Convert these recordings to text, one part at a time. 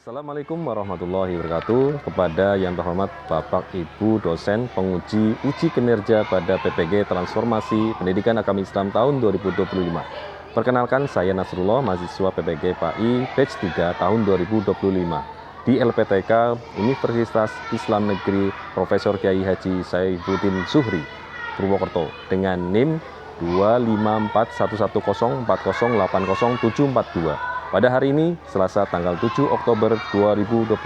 Assalamualaikum warahmatullahi wabarakatuh. Kepada yang terhormat Bapak Ibu dosen penguji uji kinerja pada PPG Transformasi Pendidikan Agama Islam tahun 2025. Perkenalkan, saya Nasrullah, mahasiswa PPG PAI batch 3 tahun 2025 di LPTK Universitas Islam Negeri Profesor Kiai Haji Saifuddin Zuhri, Purwokerto dengan NIM 2541104080742. Pada hari ini, Selasa tanggal 7 Oktober 2025,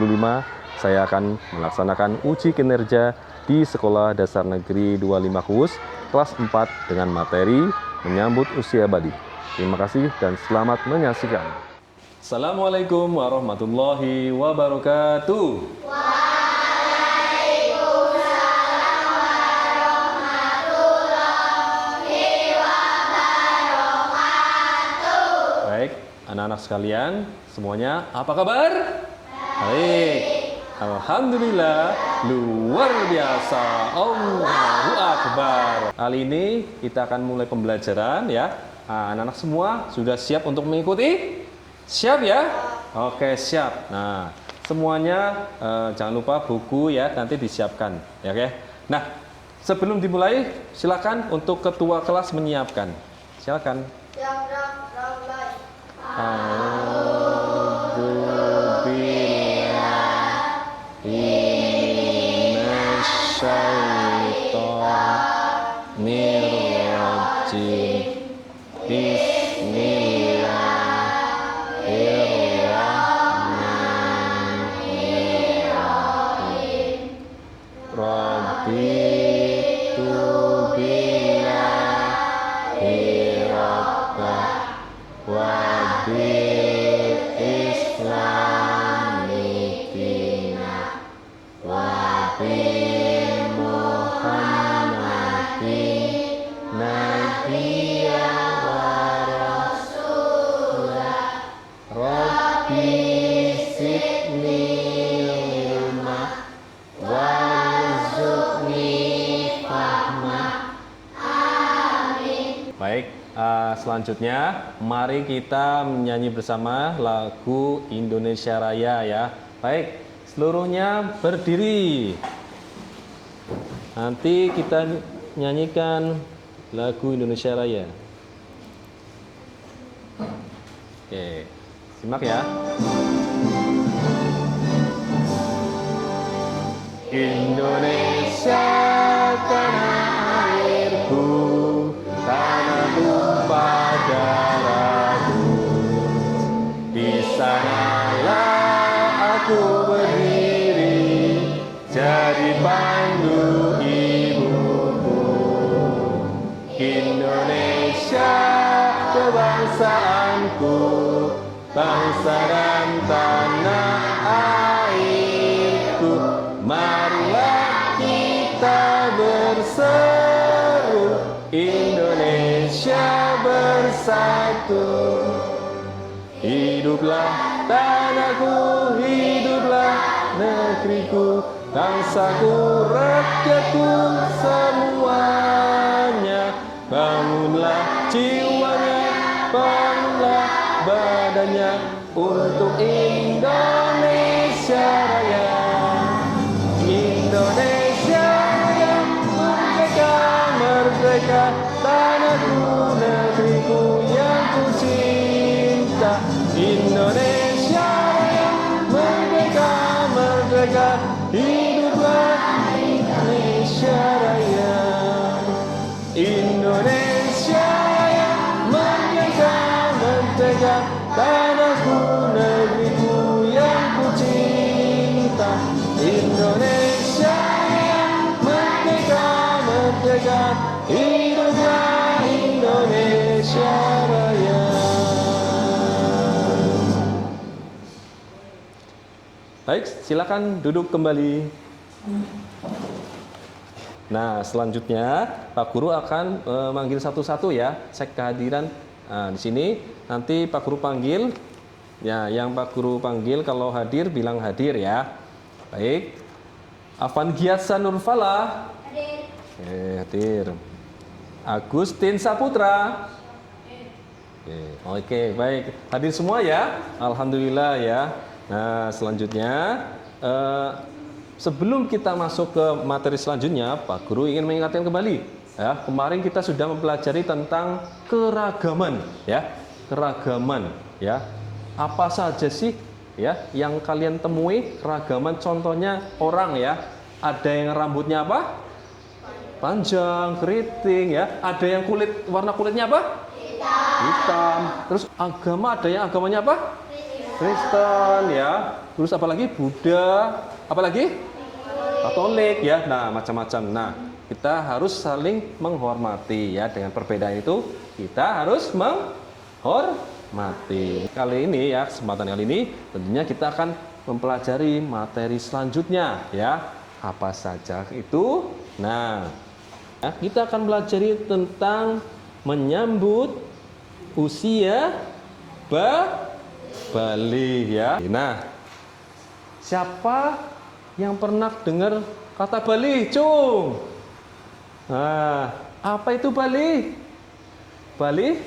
saya akan melaksanakan uji kinerja di Sekolah Dasar Negeri 25 Kuus, kelas 4 dengan materi menyambut usia abadi. Terima kasih dan selamat menyaksikan. Assalamualaikum warahmatullahi wabarakatuh. Anak-anak sekalian, semuanya apa kabar? Baik. Alhamdulillah, luar biasa. Allahu Akbar. Kali ini kita akan mulai pembelajaran ya. Anak-anak semua sudah siap untuk mengikuti? Siap ya? Oke, siap. Nah, semuanya jangan lupa buku ya, nanti disiapkan ya, oke. Nah, sebelum dimulai, silakan untuk ketua kelas menyiapkan. Silakan. Baik, selanjutnya mari kita menyanyi bersama lagu Indonesia Raya ya. Baik, seluruhnya berdiri. Nanti kita nyanyikan lagu Indonesia Raya. Oke, simak ya. Indonesia tanah airku, tanah tumpah darahku, di sanalah aku berdiri, jadi pandu ibuku. Indonesia kebangsaanku, bangsa dan tanah airku. Marilah kita berseru, Indonesia bersatu. Hiduplah tanahku, hiduplah negeriku, bangsaku, rakyatku semuanya. Bangunlah jiwanya, bangunlah badannya untuk Indonesia Raya. Indonesia yang merdeka, merdeka, tanahku, negeriku yang ku cinta. Indonesia yang merdeka, merdeka, hiduplah Indonesia Raya. Indonesia yang merdeka, merdeka, tanahku, negeriku yang ku cinta. Indonesia yang merdeka, merdeka, hiduplah Indonesia Raya. Baik, silakan duduk kembali. Nah, selanjutnya Pak Guru akan manggil satu-satu ya, cek kehadiran. Nah, di sini nanti Pak Guru panggil. Ya, yang Pak Guru panggil kalau hadir bilang hadir ya. Baik. Afan Giasa Nurfala. Hadir. Hadir. Agustin Saputra. Hadir. Oke, baik. Hadir semua ya. Alhamdulillah ya. Nah, selanjutnya sebelum kita masuk ke materi selanjutnya, Pak Guru ingin mengingatkan kembali. Ya, kemarin kita sudah mempelajari tentang keragaman, ya, keragaman, ya. Apa saja sih, ya, yang kalian temui keragaman? Contohnya orang, ya, ada yang rambutnya apa? Panjang, keriting, ya. Ada yang warna kulitnya apa? Hitam. Terus agama, ada yang agamanya apa? Kristen, ya. Terus apalagi Buddha, apalagi Katolik, ya. Nah, macam-macam. Nah, kita harus saling menghormati, ya. Dengan perbedaan itu kita harus menghormati. Kali ini, ya, kesempatan kali ini tentunya kita akan mempelajari materi selanjutnya, ya. Apa saja itu? Nah, ya, kita akan pelajari tentang menyambut usia balik, ya. Nah, siapa yang pernah dengar kata balik, Cung? Nah, apa itu balik? Balik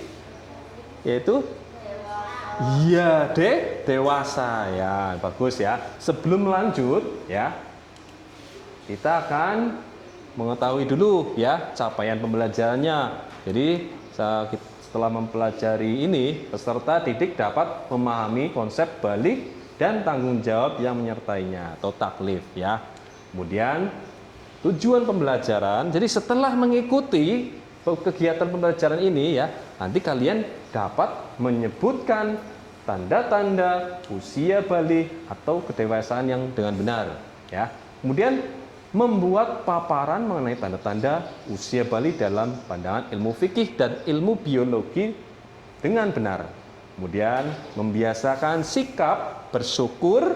yaitu iya, dewasa, ya. Bagus, ya. Sebelum lanjut, ya, kita akan mengetahui dulu, ya, capaian pembelajarannya. Jadi setelah mempelajari ini, peserta didik dapat memahami konsep balik dan tanggung jawab yang menyertainya atau taklif, ya. Kemudian tujuan pembelajaran. Jadi setelah mengikuti kegiatan pembelajaran ini, ya, nanti kalian dapat menyebutkan tanda-tanda usia balik atau kedewasaan yang dengan benar, ya. Kemudian membuat paparan mengenai tanda-tanda usia balik dalam pandangan ilmu fikih dan ilmu biologi dengan benar. Kemudian membiasakan sikap bersyukur,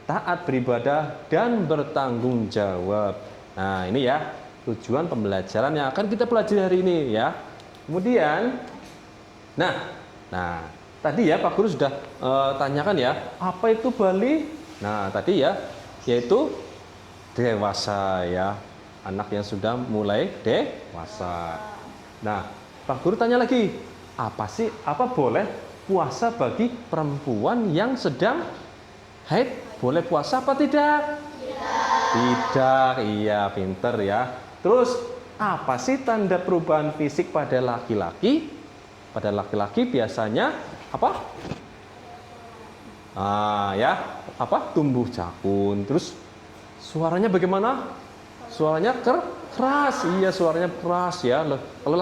taat beribadah, dan bertanggung jawab. Nah, ini, ya, tujuan pembelajaran yang akan kita pelajari hari ini, ya. Kemudian, nah, tadi, ya, Pak Guru sudah tanyakan, ya, apa itu balik? Nah, tadi, ya, yaitu dewasa, ya, anak yang sudah mulai dewasa. Nah, Pak Guru tanya lagi, apa boleh puasa bagi perempuan yang sedang haid? Boleh puasa apa tidak? Tidak, iya, pinter, ya. Terus apa sih tanda perubahan fisik pada laki-laki? Pada laki-laki biasanya apa? Ya, apa? Tumbuh jakun. Terus suaranya bagaimana? Suaranya keras. Iya, suaranya keras, ya. Kalau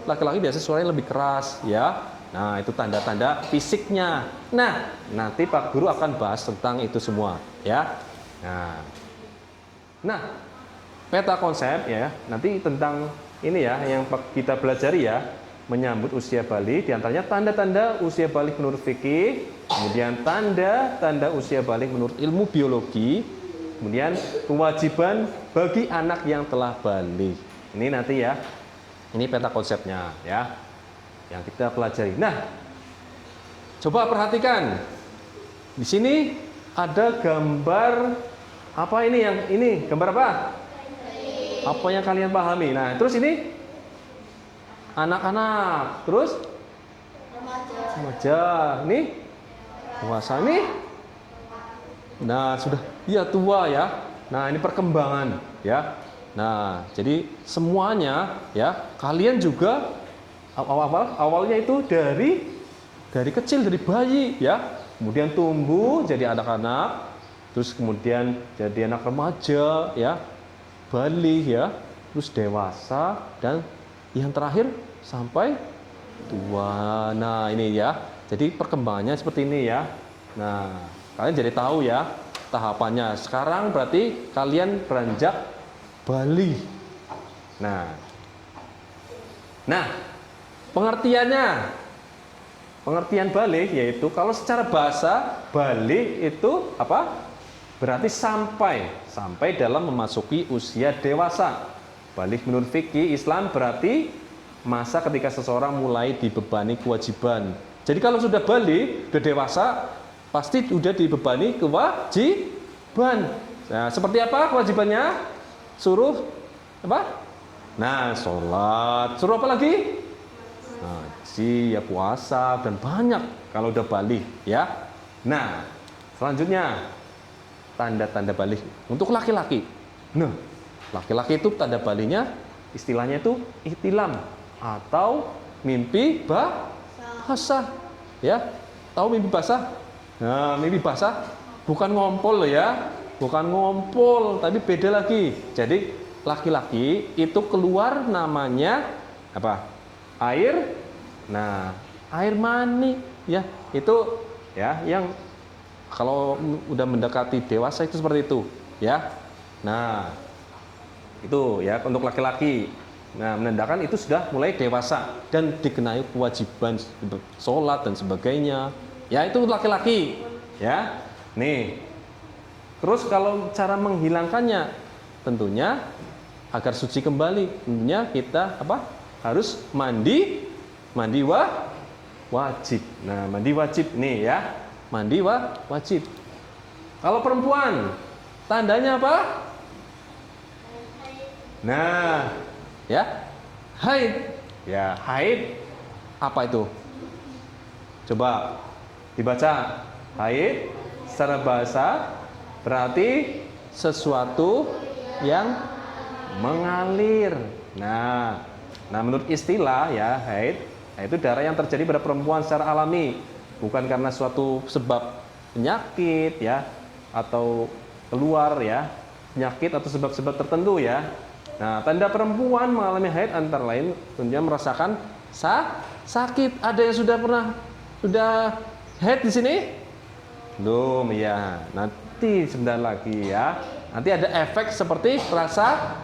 laki-laki biasanya suaranya lebih keras, ya. Nah, itu tanda-tanda fisiknya. Nah, nanti Pak Guru akan bahas tentang itu semua, ya. Nah, peta konsep, ya. Nanti tentang ini, ya, yang kita pelajari, ya, menyambut usia balik, diantaranya tanda-tanda usia balik menurut fikih, kemudian tanda-tanda usia balik menurut ilmu biologi. Kemudian kewajiban bagi anak yang telah balik. Ini nanti, ya. Ini peta konsepnya, ya, yang kita pelajari. Nah, coba perhatikan. Di sini ada gambar apa ini? Yang ini gambar apa? Apa yang kalian pahami? Nah, terus ini anak-anak, terus remaja. Ini dewasa, nih. Nah, sudah, iya, tua, ya. Nah, ini perkembangan, ya. Nah, jadi semuanya, ya, kalian juga awalnya itu dari kecil, dari bayi, ya. Kemudian tumbuh jadi anak-anak, terus kemudian jadi anak remaja, ya, balik, ya, terus dewasa, dan yang terakhir sampai tua. Nah, ini, ya. Jadi perkembangannya seperti ini, ya. Nah, kalian jadi tahu, ya, tahapannya. Sekarang berarti kalian beranjak balik. Nah, pengertian balik yaitu kalau secara bahasa balik itu apa? Berarti sampai dalam memasuki usia dewasa. Balik menurut fikih Islam berarti masa ketika seseorang mulai dibebani kewajiban. Jadi kalau sudah balik, sudah dewasa, pasti sudah dibebani kewajiban. Nah, seperti apa kewajibannya? Suruh apa? Nah, sholat. Suruh apa lagi? Haji, ya, puasa, dan banyak kalau udah balik, ya. Nah, Selanjutnya, tanda-tanda balik untuk laki-laki. Nah, laki-laki itu tanda baliknya istilahnya itu ihtilam atau mimpi basah. Ya, tahu mimpi basah? Nah, mimpi basah bukan ngompol loh ya. Bukan ngompol, tapi beda lagi. Jadi, laki-laki itu keluar namanya apa? Air. Nah, air mani ya. Itu ya yang kalau udah mendekati dewasa itu seperti itu, ya. Nah, itu ya untuk laki-laki. Nah, menandakan itu sudah mulai dewasa dan dikenai kewajiban sholat dan sebagainya. Ya, itu laki-laki, ya. Nih, terus kalau cara menghilangkannya, tentunya agar suci kembali, tentunya kita apa? Harus mandi wajib. Nah, mandi wajib nih ya. Mandi wajib. Kalau perempuan, tandanya apa? Nah, ya, haid. Ya, haid. Apa itu? Coba dibaca. Haid secara bahasa berarti sesuatu yang mengalir. Nah, menurut istilah ya, haid itu darah yang terjadi pada perempuan secara alami. Bukan karena suatu sebab penyakit ya atau keluar ya penyakit atau sebab-sebab tertentu ya. Nah, tanda perempuan mengalami haid antara lain tentunya merasakan sakit. Ada yang sudah haid di sini? Belum ya. Nanti sebentar lagi ya. Nanti ada efek seperti rasa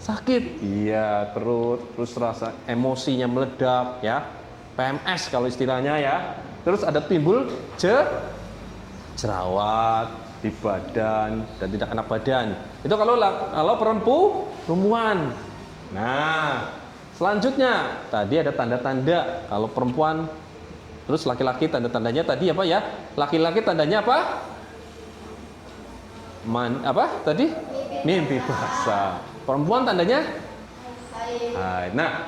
sakit. Iya, terus rasa emosinya meledak ya. PMS kalau istilahnya ya. Terus ada timbul jerawat di badan dan tidak enak badan. Itu kalau perempuan. Nah, selanjutnya tadi ada tanda-tanda kalau perempuan. Terus laki-laki tanda-tandanya tadi apa ya? Laki-laki tandanya apa? Tadi? Mimpi basah. Perempuan tandanya? Haid. Nah,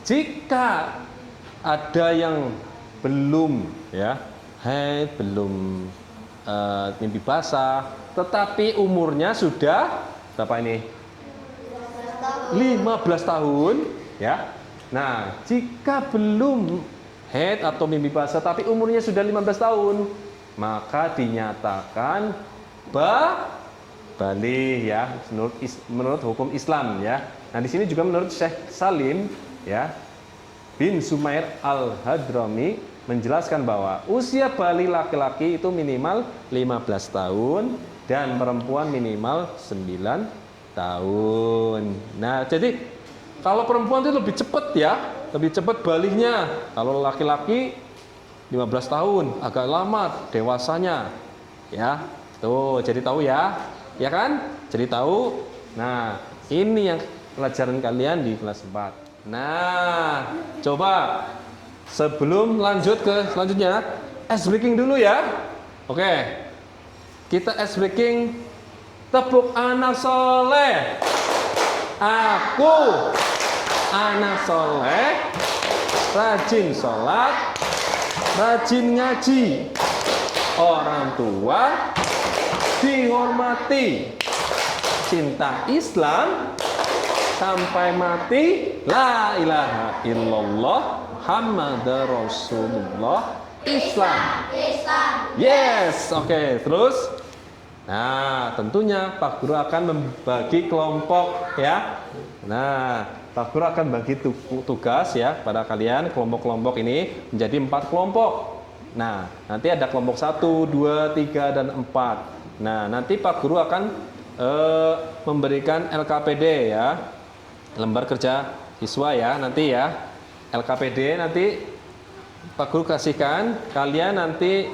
jika ada yang belum ya haid, belum mimpi basah, tetapi umurnya sudah berapa ini? 15 tahun ya. Nah, jika belum haid atau mimpi basah tapi umurnya sudah 15 tahun, maka dinyatakan balik ya menurut hukum Islam ya. Nah, di sini juga menurut Syekh Salim ya bin Sumair Al-Hadrami menjelaskan bahwa usia balik laki-laki itu minimal 15 tahun dan perempuan minimal 9 tahun. Nah, jadi kalau perempuan itu lebih cepat ya, lebih cepat baliknya. Kalau laki-laki 15 tahun, agak lama dewasanya. Ya, tuh jadi tahu ya. Ya kan? Jadi tahu. Nah, ini yang pelajaran kalian di kelas 4. Nah, coba sebelum lanjut ke selanjutnya, ice breaking dulu ya. Oke, kita ice breaking. Tepuk anak soleh. Aku anak soleh, rajin sholat, rajin ngaji. Orang tua dihormati, cinta Islam sampai mati, la ilaha illallah Muhammadar Rasulullah Islam. Yes, oke. Terus, nah tentunya Pak Guru akan membagi kelompok ya. Nah, Pak Guru akan bagi tugas ya pada kalian. Kelompok-kelompok ini menjadi 4 kelompok. Nah, nanti ada kelompok 1, 2, 3, dan 4. Nah, nanti Pak Guru akan memberikan LKPD ya, lembar kerja siswa ya, nanti ya LKPD nanti Pak Guru kasihkan, kalian nanti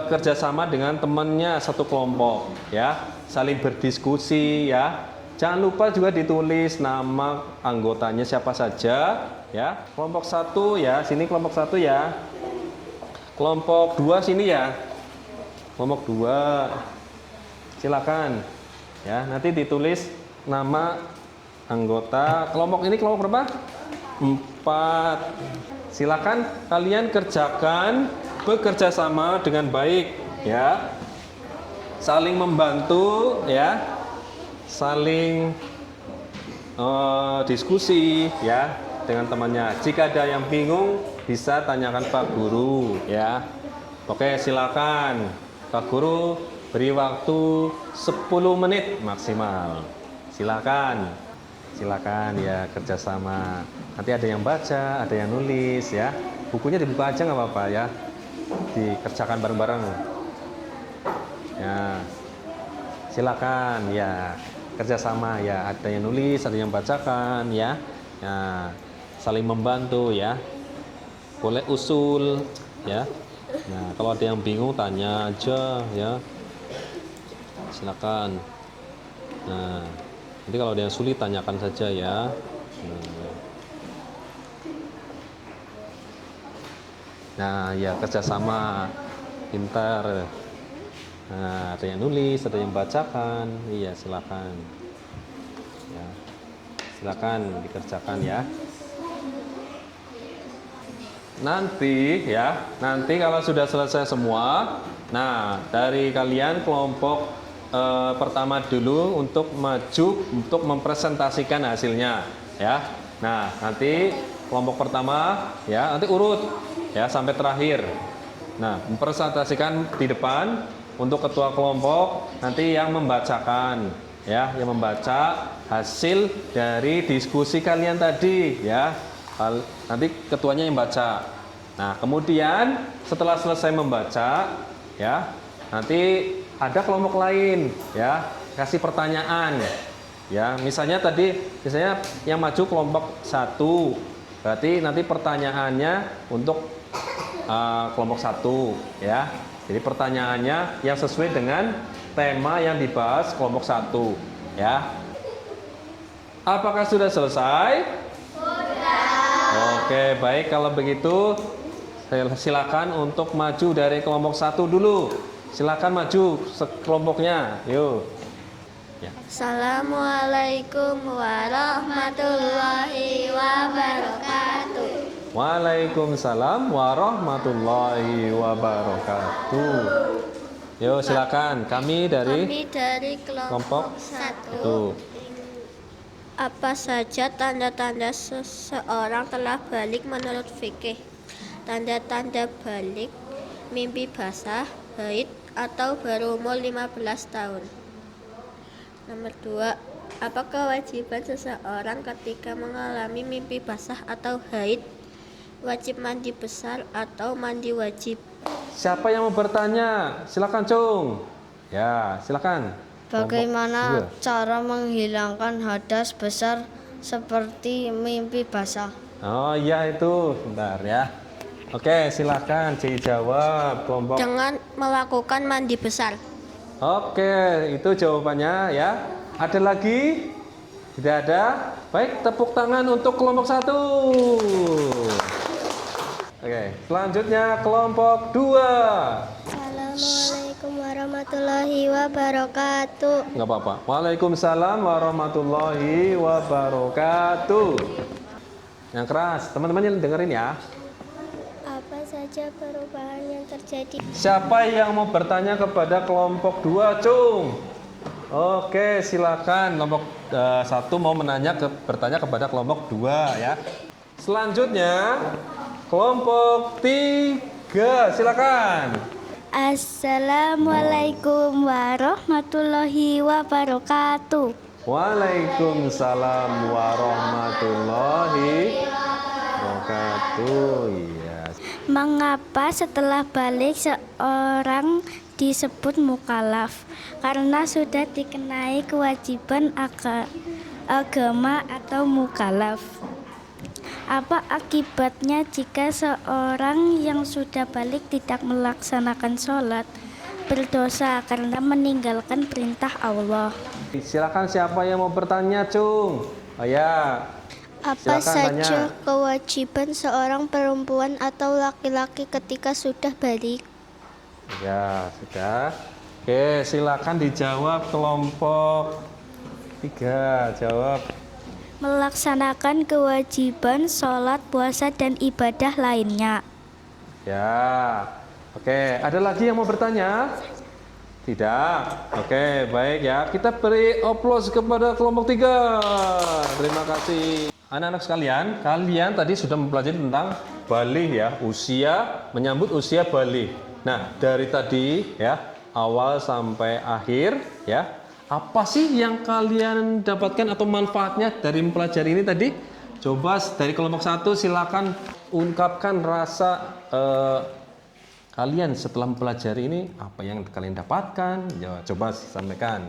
kerjasama dengan temannya satu kelompok ya, saling berdiskusi ya. Jangan lupa juga ditulis nama anggotanya siapa saja ya. Kelompok 1 ya, sini kelompok 1 ya. Kelompok 2 sini ya. Kelompok 2 silakan ya, nanti ditulis nama anggota kelompok ini. Kelompok berapa? 4. Silakan kalian kerjakan bekerja sama dengan baik ya. Saling membantu ya. Saling diskusi ya dengan temannya. Jika ada yang bingung bisa tanyakan Pak Guru ya. Oke, silakan Pak Guru beri waktu 10 menit maksimal. Silakan ya, kerjasama. Nanti ada yang baca, ada yang nulis ya. Bukunya dibuka aja nggak apa-apa ya. Dikerjakan bareng-bareng. Ya, silakan ya, kerjasama ya. Ada yang nulis, ada yang bacakan ya. Ya, saling membantu ya. Boleh usul ya. Nah, kalau ada yang bingung tanya aja ya. Silakan. Nah, nanti kalau ada yang sulit tanyakan saja ya. Nah, ya kerjasama, pintar. Nah, ada yang nulis, ada yang bacakan. Iya, silakan. Ya, silakan dikerjakan ya. Nanti kalau sudah selesai semua, nah dari kalian kelompok pertama dulu untuk maju untuk mempresentasikan hasilnya ya. Nah, nanti kelompok pertama ya, nanti urut ya sampai terakhir. Nah, mempresentasikan di depan untuk ketua kelompok nanti yang membacakan ya, yang membaca hasil dari diskusi kalian tadi ya. Nanti ketuanya yang baca. Nah, kemudian setelah selesai membaca ya, nanti ada kelompok lain ya, kasih pertanyaan ya. Misalnya yang maju kelompok 1, berarti nanti pertanyaannya untuk kelompok 1 ya. Jadi pertanyaannya yang sesuai dengan tema yang dibahas kelompok 1 ya. Apakah sudah selesai? Oke, baik, kalau begitu silakan untuk maju dari kelompok 1 dulu. Silakan maju kelompoknya. Yuk. Ya. Assalamualaikum warahmatullahi wabarakatuh. Waalaikumsalam warahmatullahi wabarakatuh. Yuk, silakan. Kami dari kelompok 1. Apa saja tanda-tanda seseorang telah balik menurut fikih? Tanda-tanda balik: mimpi basah, haid, atau berumur 15 tahun. Nomor 2. Apa kewajiban seseorang ketika mengalami mimpi basah atau haid? Wajib mandi besar atau mandi wajib? Siapa yang mau bertanya? Silakan, Cung. Ya, silakan. Bagaimana cara menghilangkan hadas besar seperti mimpi basah? Oh iya, itu bentar ya. Oke, silakan dijawab kelompok. Dengan melakukan mandi besar. Oke, itu jawabannya ya. Ada lagi? Tidak ada? Baik, tepuk tangan untuk kelompok 1. Oke, selanjutnya kelompok 2. Assalamualaikum warahmatullahi wabarakatuh. Enggak apa-apa. Waalaikumsalam warahmatullahi wabarakatuh. Yang keras, teman-teman yang dengerin ya. Apa saja perubahan yang terjadi? Siapa yang mau bertanya kepada kelompok 2, Cung? Oke, silakan. Kelompok 1 mau bertanya kepada kelompok 2 ya. Selanjutnya kelompok 3, silakan. Assalamualaikum warahmatullahi wabarakatuh. Waalaikumsalam warahmatullahi wabarakatuh. Iya. Mengapa setelah balik seorang disebut mukallaf? Karena sudah dikenai kewajiban agama atau mukallaf. Apa akibatnya jika seorang yang sudah balik tidak melaksanakan sholat? Berdosa karena meninggalkan perintah Allah. Silakan, siapa yang mau bertanya, Cung? Oh ya. Apa Silakan saja tanya. kewajiban seorang perempuan atau laki-laki ketika sudah balik? Ya, sudah. Oke, silakan dijawab kelompok 3. Jawab. Melaksanakan kewajiban sholat, puasa, dan ibadah lainnya. Ya. Oke, ada lagi yang mau bertanya? Tidak. Oke, baik ya. Kita beri aplaus kepada kelompok 3. Terima kasih. Anak-anak sekalian, kalian tadi sudah mempelajari tentang balih ya, usia, menyambut usia balih. Nah, dari tadi ya, awal sampai akhir ya, apa sih yang kalian dapatkan atau manfaatnya dari mempelajari ini tadi? Coba dari kelompok 1 silakan ungkapkan rasa kalian setelah mempelajari ini, apa yang kalian dapatkan? Ya, coba sampaikan.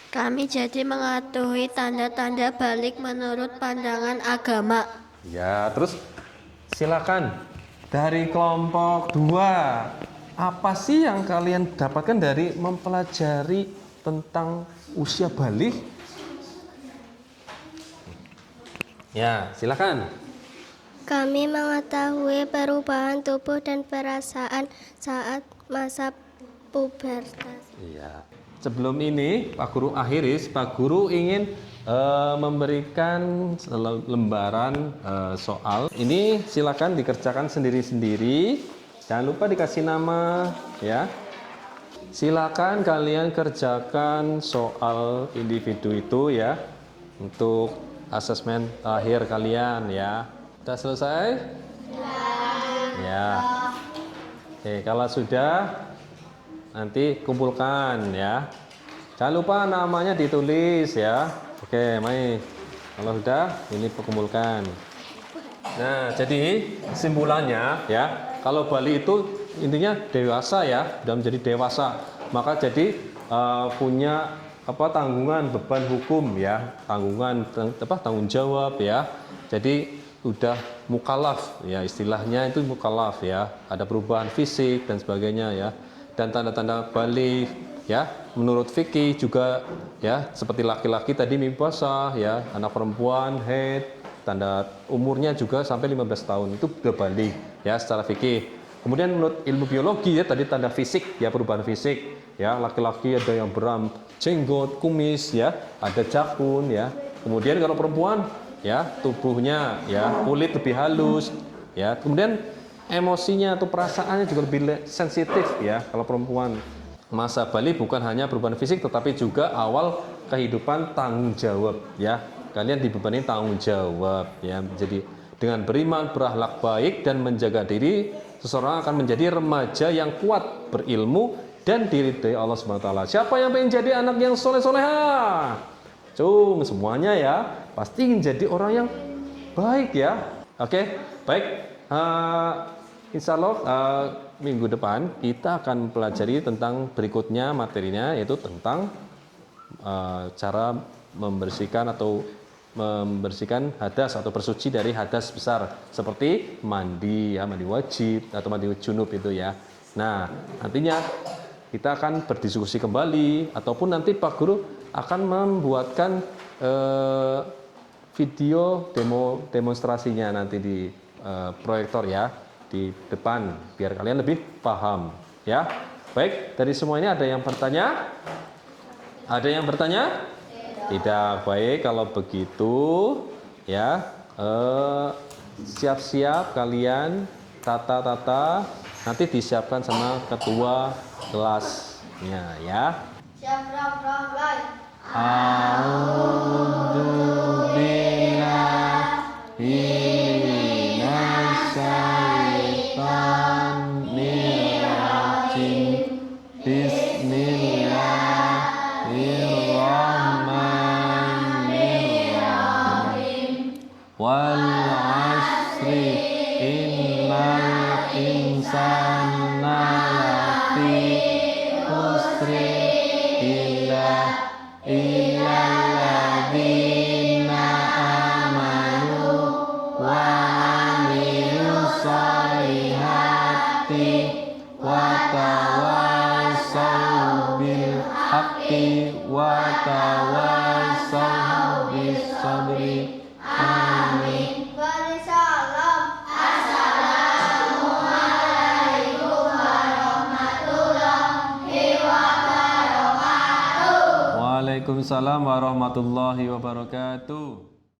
Kami jadi mengetahui tanda-tanda balik menurut pandangan agama. Ya, terus silakan dari kelompok 2. Apa sih yang kalian dapatkan dari mempelajari tentang usia balik? Ya, silakan. Kami mengetahui perubahan tubuh dan perasaan saat masa pubertas. Iya. Sebelum ini, Pak Guru akhiris, Pak Guru ingin memberikan lembaran soal. Ini silakan dikerjakan sendiri-sendiri. Jangan lupa dikasih nama, ya. Silakan kalian kerjakan soal individu itu ya, untuk asesmen akhir kalian ya. Sudah selesai? Ya. Oke, kalau sudah nanti kumpulkan ya. Jangan lupa namanya ditulis ya. Oke, Mai. Kalau sudah, ini kumpulkan. Nah, jadi kesimpulannya ya, kalau Bali itu intinya dewasa ya, sudah menjadi dewasa, maka jadi punya tanggungan beban hukum ya, tanggung jawab ya. Jadi udah mukallaf ya, istilahnya itu mukallaf ya, ada perubahan fisik dan sebagainya ya, dan tanda-tanda balik ya menurut fikih juga ya, seperti laki-laki tadi mimpi basah ya, anak perempuan haid, tanda umurnya juga sampai 15 tahun itu udah balik ya secara fikih. Kemudian menurut ilmu biologi ya, tadi tanda fisik ya, perubahan fisik ya, laki-laki ada yang beram jenggot, kumis ya, ada jakun ya. Kemudian kalau perempuan ya, tubuhnya ya, kulit lebih halus ya. Kemudian emosinya atau perasaannya juga lebih sensitif ya kalau perempuan. Masa balik bukan hanya perubahan fisik tetapi juga awal kehidupan tanggung jawab ya. Kalian dibebani tanggung jawab ya. Jadi dengan beriman, berakhlak baik dan menjaga diri, seseorang akan menjadi remaja yang kuat, berilmu dan diridhai Allah Subhanahu wa taala. Siapa yang ingin jadi anak yang soleh-soleha? Cung, semuanya ya, pasti ingin jadi orang yang baik ya. Oke, baik. Insya Allah minggu depan kita akan pelajari tentang berikutnya materinya, yaitu tentang cara membersihkan hadas atau bersuci dari hadas besar, seperti mandi ya, mandi wajib atau mandi junub itu ya. Nah, nantinya kita akan berdiskusi kembali ataupun nanti Pak Guru akan membuatkan video demonstrasinya nanti di proyektor ya, di depan biar kalian lebih paham ya. Baik, dari semua ini ada yang bertanya? Ada yang bertanya? Tidak. Baik, kalau begitu ya, siap-siap kalian, tata-tata nanti disiapkan sama ketua kelasnya ya. Siap, mulai. Bismillahirrahmanirrahim. Wal 'asri innal insana lafi khusri illalladzina amanu wa 'amilus solihati wa tawassaw bil haqqi wa tawassaw bis sabri. Amin. Waalaikumsalam warahmatullahi wabarakatuh.